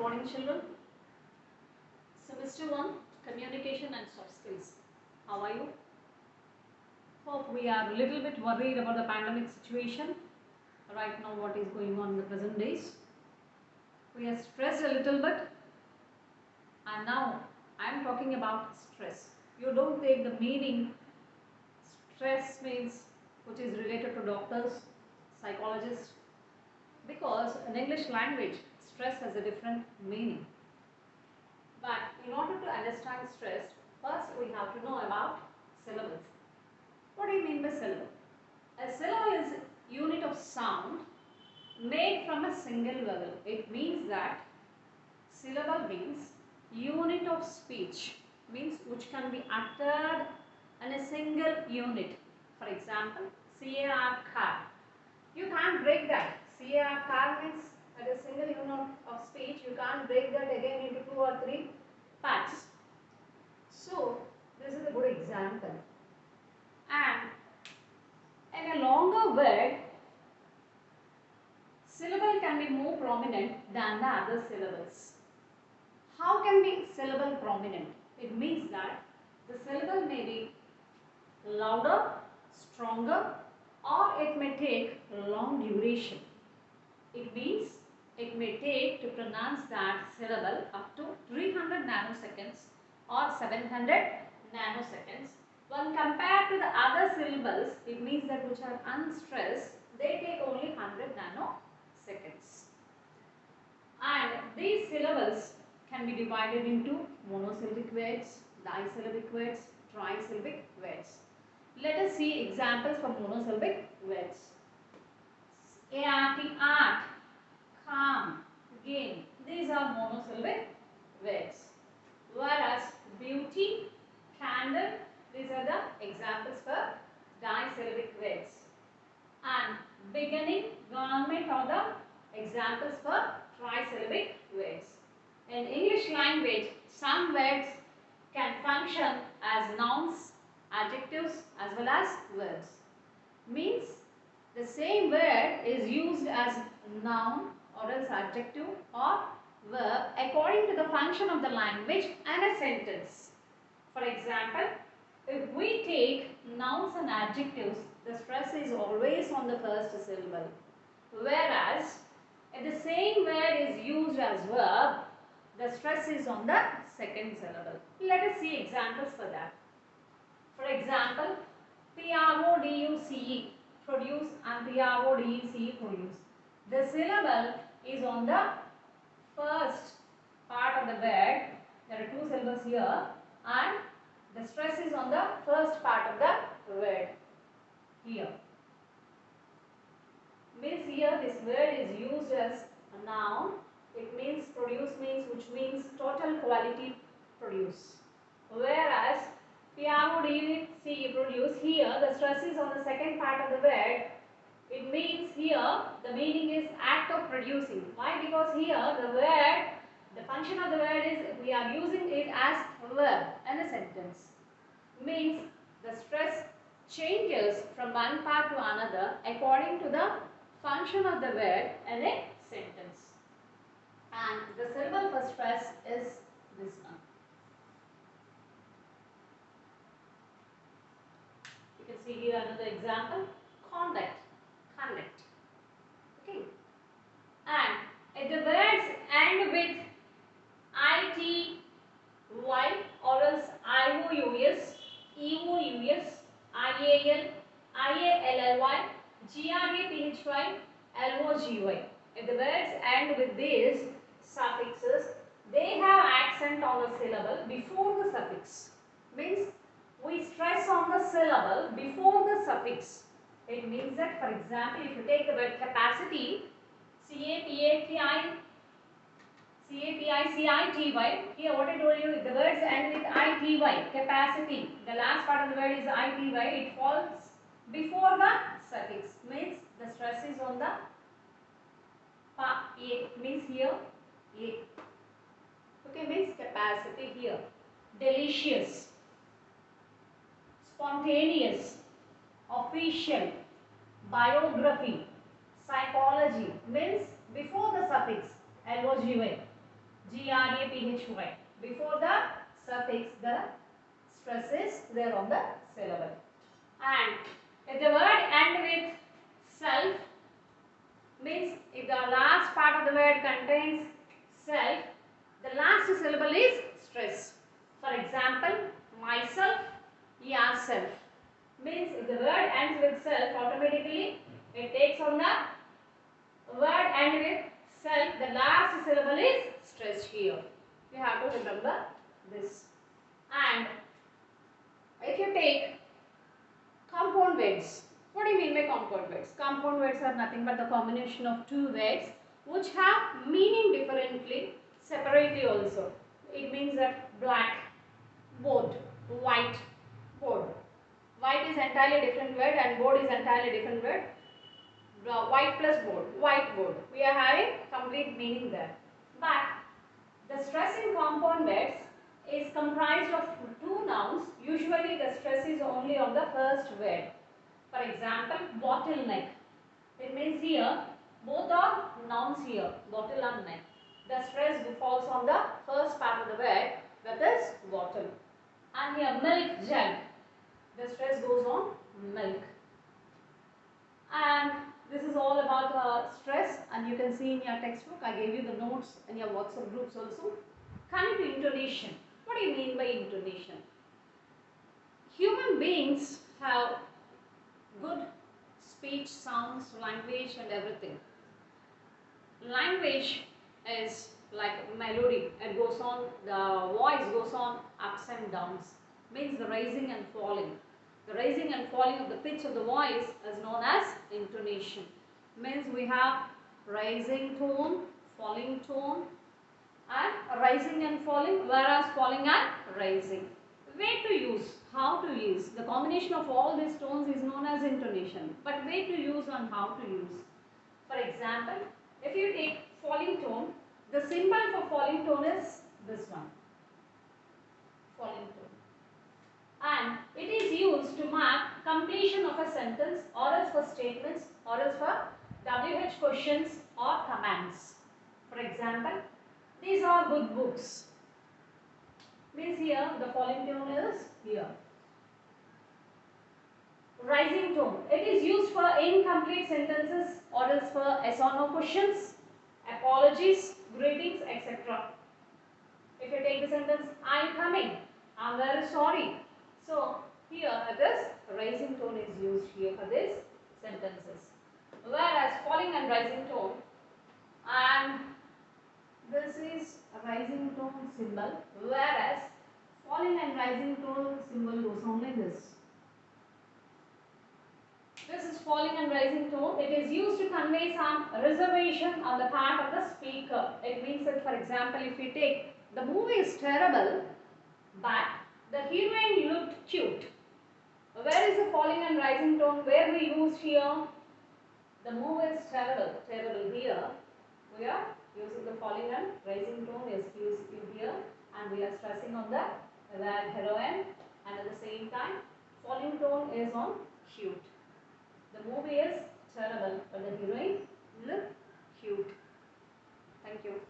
morning children. Semester 1 Communication and Soft Skills. How are you? Hope we are a little bit worried about the pandemic situation right now, what is going on in the present days. We are stressed a little bit, and now I am talking about stress. You don't take the meaning stress means which is related to doctors, psychologists, because in English language stress has a different meaning. But in order to understand stress, first we have to know about syllables. What do you mean by syllable? A syllable is a unit of sound made from a single vowel. It means that syllable means unit of speech, means which can be uttered in a single unit. For example, car, car. You can't break that. Car means at a single unit of speech, you can't break that again into 2 or 3 parts. So, this is a good example. And in a longer word, syllable can be more prominent than the other syllables. How can be syllable prominent? It means that the syllable may be louder, stronger, or it may take long duration. It means it may take to pronounce that syllable up to 300 nanoseconds or 700 nanoseconds. When compared to the other syllables, it means that which are unstressed, they take only 100 nanoseconds. And these syllables can be divided into monosyllabic words, disyllabic words, trisyllabic words. Let us see examples for monosyllabic words. Art, calm, game. These are monosyllabic words. Whereas beauty, candle, these are the examples for disyllabic words. And beginning, government are the examples for trisyllabic words. In English language, some words can function as nouns, adjectives as well as verbs. Means the same word is used as noun or else adjective or verb according to the function of the language and a sentence. For example, if we take nouns and adjectives, the stress is always on the first syllable. Whereas, if the same word is used as verb, the stress is on the second syllable. Let us see examples for that. For example, produce, produce, and produce. The syllable is on the first part of the word. There are 2 syllables here, and the stress is on the first part of the word here. Means here this word is used as a noun. It means produce means which means total quality produce. Whereas produce, here the stress is on the second part of the word. It means here the meaning is act of producing. Why? Because here the word, the function of the word is we are using it as verb in a sentence. Means the stress changes from one part to another according to the function of the word in a sentence. And the syllable for stress is this one. You can see here another example, conduct. Okay. And if the words end with ity or else ious, eous, ial, ially, graphy, logy. If the words end with these suffixes, they have accent on the syllable before the suffix. Means we stress on the syllable before the suffix. It means that, for example, if you take the word capacity, capacity, here what I told you, if the words end with ity, capacity, the last part of the word is ity, it falls before the suffix. Means the stress is on the a, means here a. Okay, means capacity here. Delicious, spontaneous, official, biography, psychology, means before the suffix logy. Graphy. Before the suffix, the stress is there on the syllable. And if the word end with self, means if the last part of the word contains self, the last syllable is stress. For example, myself, yourself. Means if the word ends with self, automatically it takes on the word end with self, the last syllable is stressed here. You have to remember this. And if you take compound words, what do you mean by compound words? Compound words are nothing but the combination of two words which have meaning differently, separately also. It means that black, board, white, board. White is entirely different word and board is entirely different word. White plus board, whiteboard. We are having complete meaning there. But the stress in compound words is comprised of two nouns. Usually the stress is only on the first word. For example, bottleneck. It means here both are nouns here, bottle and neck. The stress falls on the first part of the word, that is bottle. And here milk jug. The stress goes on milk. And this is all about stress, and you can see in your textbook. I gave you the notes in your WhatsApp groups also. Coming to intonation. What do you mean by intonation? Human beings have good speech, sounds, language and everything. Language is like melody. It goes on, the voice goes on ups and downs. Means the rising and falling. The rising and falling of the pitch of the voice is known as intonation. Means we have rising tone, falling tone, and rising and falling, whereas falling and rising. Way to use, how to use. The combination of all these tones is known as intonation. But way to use and how to use. For example, if you take falling tone, the symbol for falling tone is this one. Falling tone. And it is used to mark completion of a sentence or else for statements or else for WH questions or commands. For example, these are good books. Means here the falling tone is here. Rising tone. It is used for incomplete sentences or else for yes or no questions, apologies, greetings, etc. If you take the sentence, I am coming, I am very sorry. So here this rising tone is used here for these sentences. Whereas falling and rising tone, and this is a rising tone symbol, whereas falling and rising tone symbol goes on like this. This is falling and rising tone. It is used to convey some reservation on the part of the speaker. It means that, for example, if we take the movie is terrible, but the heroine looked cute. Where is the falling and rising tone? Where we use here? The movie is terrible. Terrible here. We are using the falling and rising tone is used here, and we are stressing on the heroine, and at the same time, falling tone is on cute. The movie is terrible, but the heroine look cute. Thank you.